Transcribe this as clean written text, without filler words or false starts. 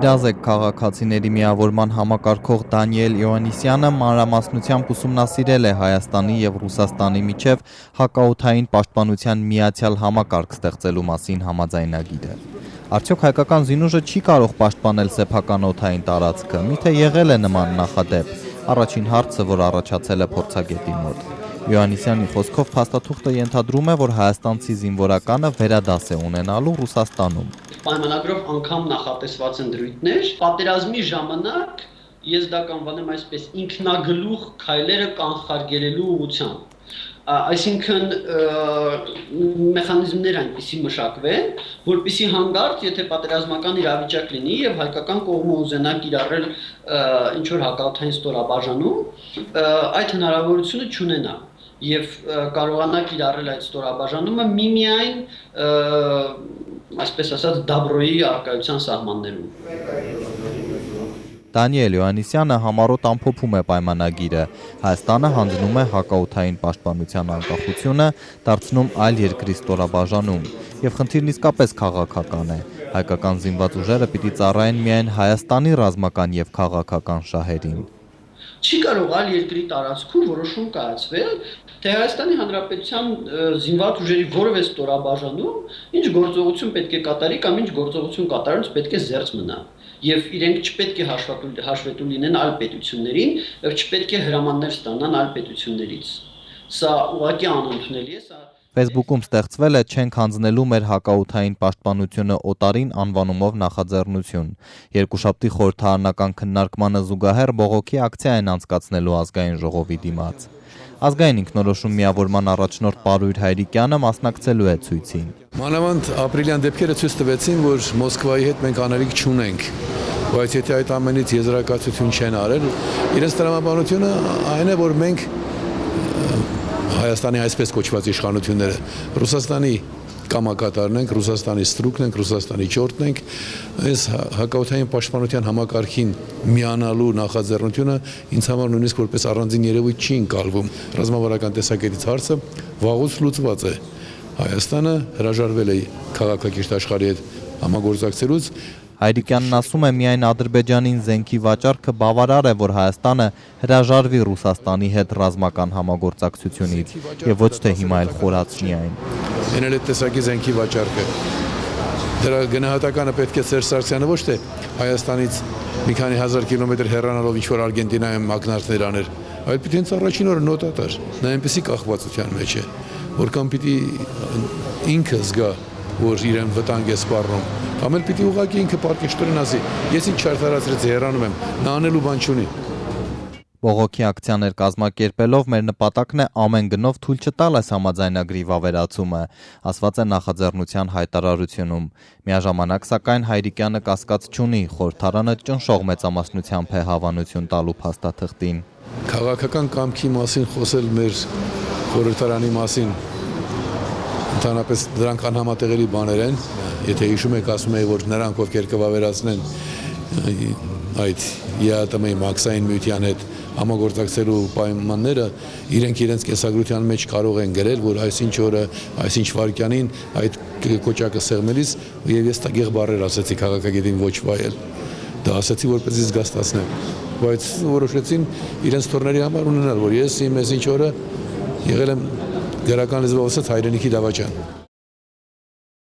Իրազեկ քաղաքացիների միավորման համակարգող Դանիել Իոաննիսյանը մանրամասնությամբ ուսումնասիրել է Հայաստանի և Ռուսաստանի միջև հակաօդային պաշտպանության միացյալ համակարգ ստեղծելու մասին համաձայնագիրը։ Արդյոք հայկական զինուժը չի կարող պաշտպանել սեփական օդային տարածքը, միթե եղել է նման նախադեպ։ Առաջին հարցը, որ առաջացել է փորձագետի մոտ։ Իոաննիսյանի խոսքով փաստաթուղթը ենթադրում է, որ հայաստանցի զինվորականը վերադաս է ունենալու Ռուսաստանում։ Պայմանագրով անգամ նախատեսված են դրույթներ, պատերազմի ժամանակ ես դա կանվանեմ այսպես ինքնագլուխ քայլերը կանխարգելելու ուղղությամբ։ Այսինքն մեխանիզմներ այնպիսի մշակվեն, որպեսզի հանգարց, եթե պատերազմական իրավիճակ լինի եւ հայկական կողմը ուզենա կիրառել ինչ որ հակաօդային ստորաբաժանում, այդ հնարավորությունը չունենա եւ կարողանա կիրառել այդ ստորաբաժանումը միմիայն այսպես ասած դաբրոյի արկայության սահմաններում։ Դանիել Իոաննիսյանը համառոտ ամփոփում է պայմանագիրը։ Հայաստանը հանձնում է հակաօդային պաշտպանության անկախությունը, դարձնում այլ երկրի ստորաբաժանում, եւ խնդիրն իսկապես քաղաքական է։ Հայկական զինված ուժերը պիտի ծառայեն միայն Հայաստանի ռազմական եւ քաղաքական շահերին։ Չի կարող այլ երկրի տարածքում որոշում կայացվել, թե Հայաստանի Հանրապետության զինված ուժերի որևէ ստորաբաժանում ինչ գործողություն պետք է կատարի կամ ինչ գործողություն կատարելուց պետք է զերծ մնա։ Եվ իրենք չպետք է հաշվետու լինեն այլ պետություններին, եւ չպետք է հրամաններ ստանան այլ պետություններից։ Սա ուղղակի անընդունելի է, Facebook-ում ստեղծվել է «Չենք հանձնելու մեր հակաօդային պաշտպանությունը օտարին» անվանումով նախաձեռնություն։ Երկուշաբթի խորհրդարանական քննարկմանը զուգահեռ բողոքի ակցիա են անցկացնելու ազգային ժողովի դիմաց։ Ազգային ինքնորոշում միավորման առաջնորդ Պարույր Հայրիկյանը մասնակցելու է ցույցին։ Մանավանդ ապրիլյան դեպքերը ցույց տվեցին, որ Մոսկվայի հետ մենք անելիք չունենք, բայց եթե այդ ամենից եզրակացություն չեն արել, իրենց տրամաբանությունը այն է, որ մենք Հայաստանի այսպես կոչված իշխանությունները Ռուսաստանի կամակատարն ենք, Ռուսաստանի ստրուկն ենք, Ռուսաստանի ճորտն ենք, այս հակաօդային պաշտպանության համակարգին միանալու նախաձեռնությունը ինձ համար նույնիսկ որպես առանձին երևույթ չի ընկալվում։ Ռազմավարական տեսակետից հարցը վաղուց լուծված է։ Հայաստանը հրաժարվել է քաղաքակիրթ աշխարհի հետ համագործակցելուց։ Հայրիկյանն ասում է, միայն Ադրբեջանին զենքի վաճառքը բավարար է, որ Հայաստանը հրաժարվի Ռուսաստանի հետ ռազմական համագործակցությունից եւ ոչ թե հիմա էլ խորացնի այն։ Այն էլ է տեսակի զենքի վաճառքը։ Դրա գնահատականը պետք է Սերժ Սարգսյանը ոչ թե Հայաստանից մի քանի հազար կիլոմետր հեռանալով ինչ-որ Արգենտինայում ակնարկներ աներ, այլ պիտի հենց առաջին օրը նոտ ատար։ Նա այնպեսի կախվածության մեջ է, որքան պիտի ինքը զգա, որ իրեն վտանգ է սպառնում, կամ էլ պիտի ուղղակի ինքը պարկեշտորեն ասի, ես ինչ չարդարացրեց հեռանում եմ, նա անելու բան չունի։ Բողոքի ակցիաներ կազմակերպելով մեր նպատակն է ամեն գնով թույլ չտալ այս համաձայնագրի վավերացումը, ասված է նախաձեռնության հայտարարությունում։ Միաժամանակ, սակայն Հայրիկյանը կասկած չունի, խորհրդարանը ճնշող մեծամասնությամբ է հավանություն տալու փաստաթղթին։ Քաղաքական կամքի մասին խոսել մեր խորհրդարանի մասին ընդհանրապես դրանք անհամատեղելի բաներ են, եթե հիշում եք, ասում էի, որ նրանք ովքեր կվավերացնեն այդ ԵԱՏՄ-ի մաքսային միության հետ համագործակցելու պայմանները, իրենց կենսագրության մեջ կարող են գրել, որ այսինչ օրը, այսինչ վայրկյանին այդ կոճակը սեղմելիս եւ ես տագեղ բառեր ասեցի քաղաքագետին ոչ վայել։ Դա ասեցի, որպեսզի զգաստացնեմ, բայց որոշեցին իրենց թորների համար ունենալ, որ ես իմ այսինչ օրը եղել եմ Գրական լեզվով ասած հայրենիքի դավաճան։